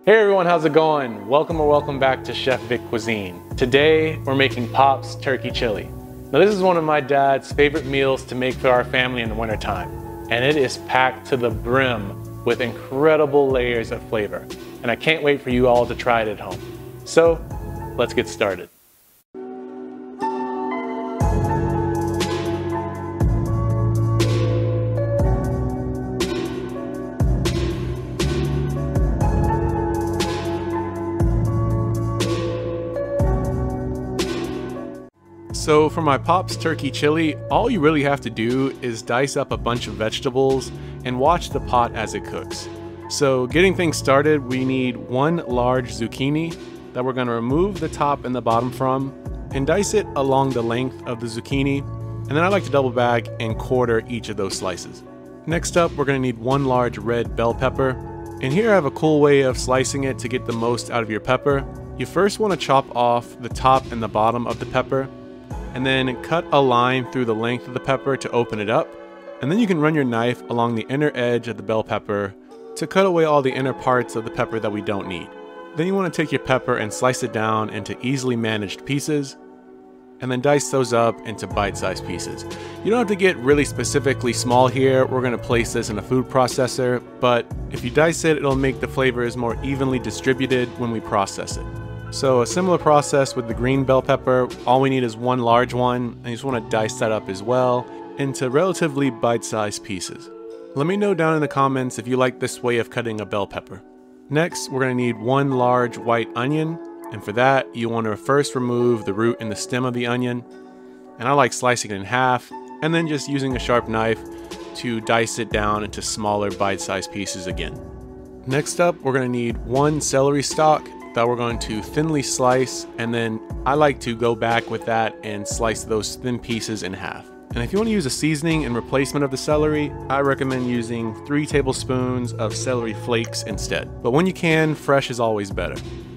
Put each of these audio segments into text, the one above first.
Hey everyone, how's it going? Welcome or welcome back to Chef Vic Cuisine. Today, we're making Pop's Turkey Chili. Now this is one of my dad's favorite meals to make for our family in the wintertime. And it is packed to the brim with incredible layers of flavor. And I can't wait for you all to try it at home. So, let's get started. So for my Pop's Turkey Chili, all you really have to do is dice up a bunch of vegetables and watch the pot as it cooks. So getting things started, we need one large zucchini that we're going to remove the top and the bottom from and dice it along the length of the zucchini, and then I like to double bag and quarter each of those slices. Next up, we're going to need one large red bell pepper, and here I have a cool way of slicing it to get the most out of your pepper. You first want to chop off the top and the bottom of the pepper, and then cut a line through the length of the pepper to open it up, and then you can run your knife along the inner edge of the bell pepper to cut away all the inner parts of the pepper that we don't need. Then you want to take your pepper and slice it down into easily managed pieces, and then dice those up into bite-sized pieces. You don't have to get really specifically small here. We're going to place this in a food processor, but if you dice it, it'll make the flavors more evenly distributed when we process it. So a similar process with the green bell pepper. All we need is one large one, and you just want to dice that up as well into relatively bite-sized pieces. Let me know down in the comments if you like this way of cutting a bell pepper. Next, we're going to need one large white onion, and for that, you want to first remove the root and the stem of the onion, and I like slicing it in half, and then just using a sharp knife to dice it down into smaller bite-sized pieces again. Next up, we're going to need one celery stalk that we're going to thinly slice, and then I like to go back with that and slice those thin pieces in half. And if you want to use a seasoning in replacement of the celery, I recommend using 3 tablespoons of celery flakes instead. But when you can, fresh is always better.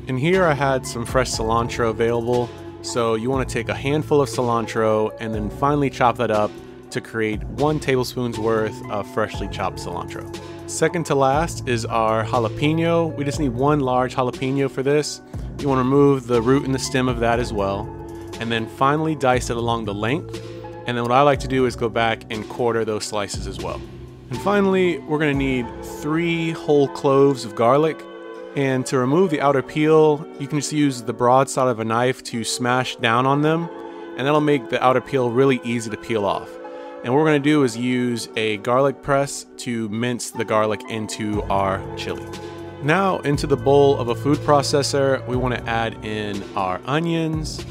And here I had some fresh cilantro available, so you want to take a handful of cilantro and then finely chop that up to create 1 tablespoon's worth of freshly chopped cilantro. Second to last is our jalapeno. We just need 1 large jalapeno for this. You want to remove the root and the stem of that as well, and then finally dice it along the length. And then what I like to do is go back and quarter those slices as well. And finally, we're going to need 3 whole cloves of garlic. And to remove the outer peel, you can just use the broadside of a knife to smash down on them, and that'll make the outer peel really easy to peel off. And what we're going to do is use a garlic press to mince the garlic into our chili. Now into the bowl of a food processor, we want to add in our onions,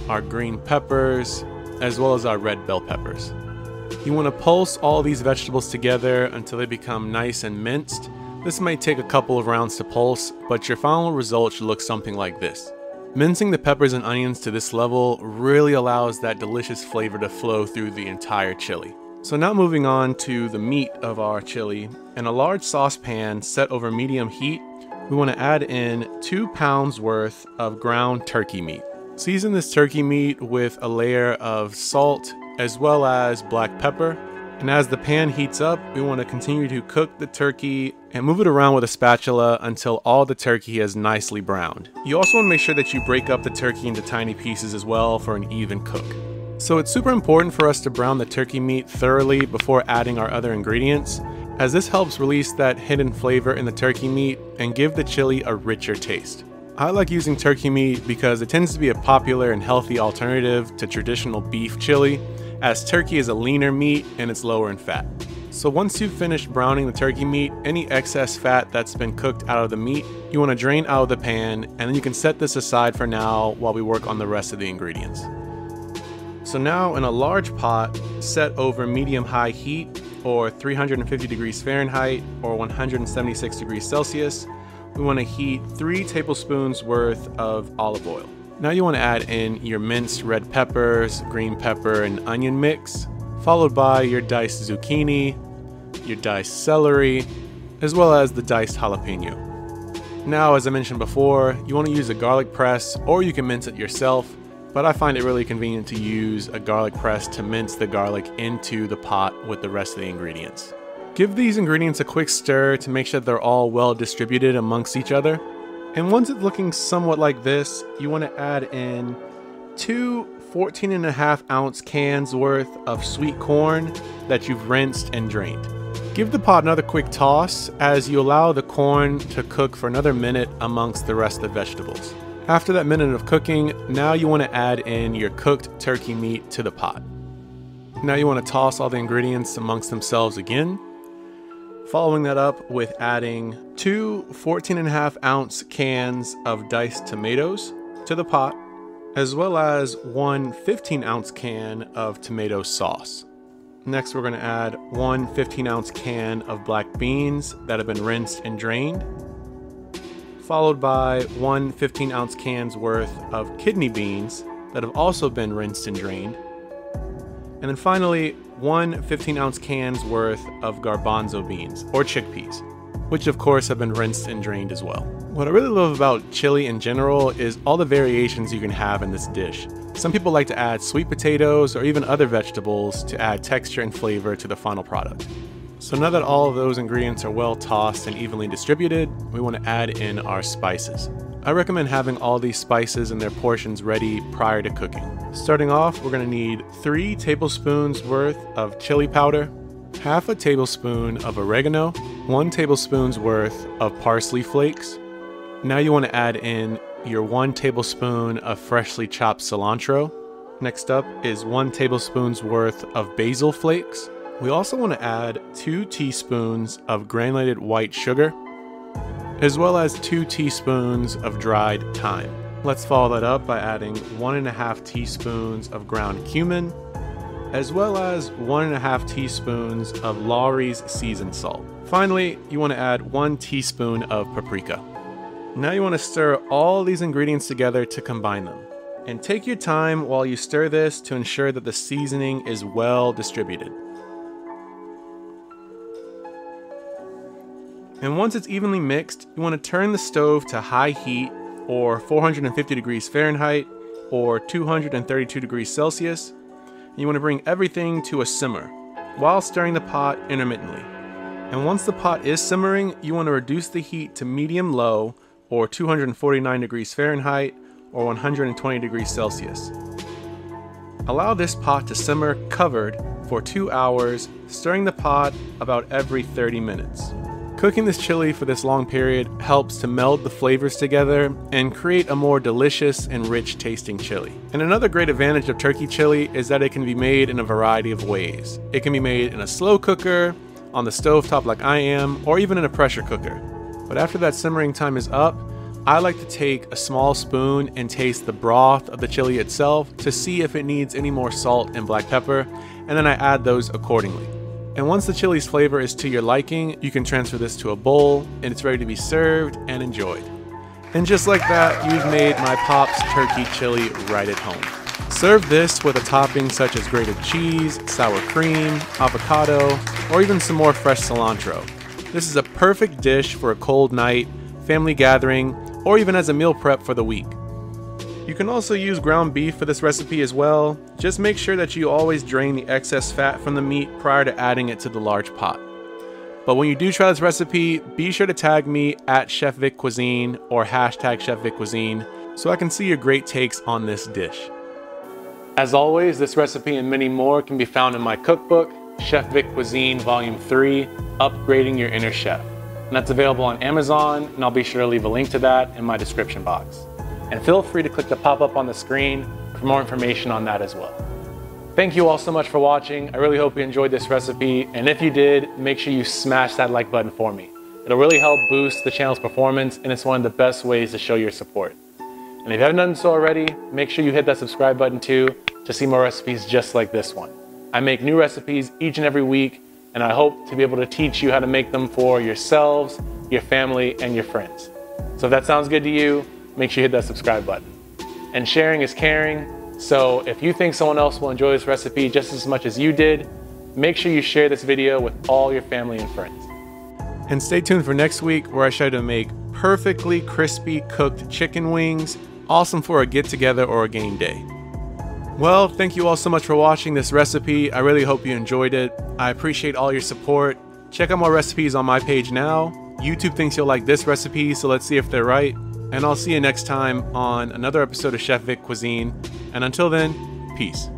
our green peppers, as well as our red bell peppers. You want to pulse all these vegetables together until they become nice and minced. This might take a couple of rounds to pulse, but your final result should look something like this. Mincing the peppers and onions to this level really allows that delicious flavor to flow through the entire chili. So now moving on to the meat of our chili. In a large saucepan set over medium heat, we want to add in 2 pounds worth of ground turkey meat. Season this turkey meat with a layer of salt as well as black pepper. And as the pan heats up, we want to continue to cook the turkey and move it around with a spatula until all the turkey is nicely browned. You also want to make sure that you break up the turkey into tiny pieces as well for an even cook. So it's super important for us to brown the turkey meat thoroughly before adding our other ingredients, as this helps release that hidden flavor in the turkey meat and give the chili a richer taste. I like using turkey meat because it tends to be a popular and healthy alternative to traditional beef chili, as turkey is a leaner meat and it's lower in fat. So once you've finished browning the turkey meat, any excess fat that's been cooked out of the meat, you want to drain out of the pan, and then you can set this aside for now while we work on the rest of the ingredients. So now in a large pot set over medium-high heat, or 350 degrees Fahrenheit or 176 degrees Celsius, we want to heat 3 tablespoons worth of olive oil. Now you want to add in your minced red peppers, green pepper, and onion mix, followed by your diced zucchini, your diced celery, as well as the diced jalapeno. Now, as I mentioned before, you want to use a garlic press, or you can mince it yourself, but I find it really convenient to use a garlic press to mince the garlic into the pot with the rest of the ingredients. Give these ingredients a quick stir to make sure they're all well distributed amongst each other. And once it's looking somewhat like this, you want to add in 2 14.5-ounce cans worth of sweet corn that you've rinsed and drained. Give the pot another quick toss as you allow the corn to cook for another minute amongst the rest of the vegetables. After that minute of cooking, now you want to add in your cooked turkey meat to the pot. Now you want to toss all the ingredients amongst themselves again. Following that up with adding 2 14.5-ounce cans of diced tomatoes to the pot, as well as 1 15-ounce can of tomato sauce. Next, we're going to add 1 15-ounce can of black beans that have been rinsed and drained, followed by 1 15-ounce can's worth of kidney beans that have also been rinsed and drained, and then finally 1 15-ounce can's worth of garbanzo beans, or chickpeas, which of course have been rinsed and drained as well. What I really love about chili in general is all the variations you can have in this dish. Some people like to add sweet potatoes or even other vegetables to add texture and flavor to the final product. So now that all of those ingredients are well tossed and evenly distributed, we want to add in our spices. I recommend having all these spices and their portions ready prior to cooking. Starting off, we're going to need 3 tablespoons worth of chili powder, half a tablespoon of oregano, 1 tablespoon's worth of parsley flakes. Now you want to add in your 1 tablespoon of freshly chopped cilantro. Next up is 1 tablespoon's worth of basil flakes. We also want to add 2 teaspoons of granulated white sugar, as well as 2 teaspoons of dried thyme. Let's follow that up by adding 1.5 teaspoons of ground cumin, as well as 1.5 teaspoons of Lawry's seasoned salt. Finally, you want to add 1 teaspoon of paprika. Now you want to stir all these ingredients together to combine them. And take your time while you stir this to ensure that the seasoning is well distributed. And once it's evenly mixed, you want to turn the stove to high heat, or 450 degrees Fahrenheit, or 232 degrees Celsius. And you want to bring everything to a simmer while stirring the pot intermittently. And once the pot is simmering, you want to reduce the heat to medium-low, or 249 degrees Fahrenheit, or 120 degrees Celsius. Allow this pot to simmer covered for 2 hours, stirring the pot about every 30 minutes. Cooking this chili for this long period helps to meld the flavors together and create a more delicious and rich tasting chili. And another great advantage of turkey chili is that it can be made in a variety of ways. It can be made in a slow cooker, on the stovetop like I am, or even in a pressure cooker. But after that simmering time is up, I like to take a small spoon and taste the broth of the chili itself to see if it needs any more salt and black pepper, and then I add those accordingly. And once the chili's flavor is to your liking, you can transfer this to a bowl and it's ready to be served and enjoyed. And just like that, you've made my Pop's turkey chili right at home. Serve this with a topping such as grated cheese, sour cream, avocado, or even some more fresh cilantro. This is a perfect dish for a cold night, family gathering, or even as a meal prep for the week. You can also use ground beef for this recipe as well. Just make sure that you always drain the excess fat from the meat prior to adding it to the large pot. But when you do try this recipe, be sure to tag me at Chef Vic Cuisine or hashtag Chef Vic Cuisine so I can see your great takes on this dish. As always, this recipe and many more can be found in my cookbook, Chef Vic Cuisine Volume 3, Upgrading Your Inner Chef. And that's available on Amazon, and I'll be sure to leave a link to that in my description box. And feel free to click the pop-up on the screen for more information on that as well. Thank you all so much for watching. I really hope you enjoyed this recipe, and if you did, make sure you smash that like button for me. It'll really help boost the channel's performance, and it's one of the best ways to show your support. And if you haven't done so already, make sure you hit that subscribe button too to see more recipes just like this one. I make new recipes each and every week, and I hope to be able to teach you how to make them for yourselves, your family, and your friends. So if that sounds good to you, make sure you hit that subscribe button. And sharing is caring, so if you think someone else will enjoy this recipe just as much as you did, make sure you share this video with all your family and friends. And stay tuned for next week where I show you how to make perfectly crispy cooked chicken wings, awesome for a get-together or a game day. Well, thank you all so much for watching this recipe. I really hope you enjoyed it. I appreciate all your support. Check out more recipes on my page now. YouTube thinks you'll like this recipe, so let's see if they're right. And I'll see you next time on another episode of Chef Vic Cuisine. And until then, peace.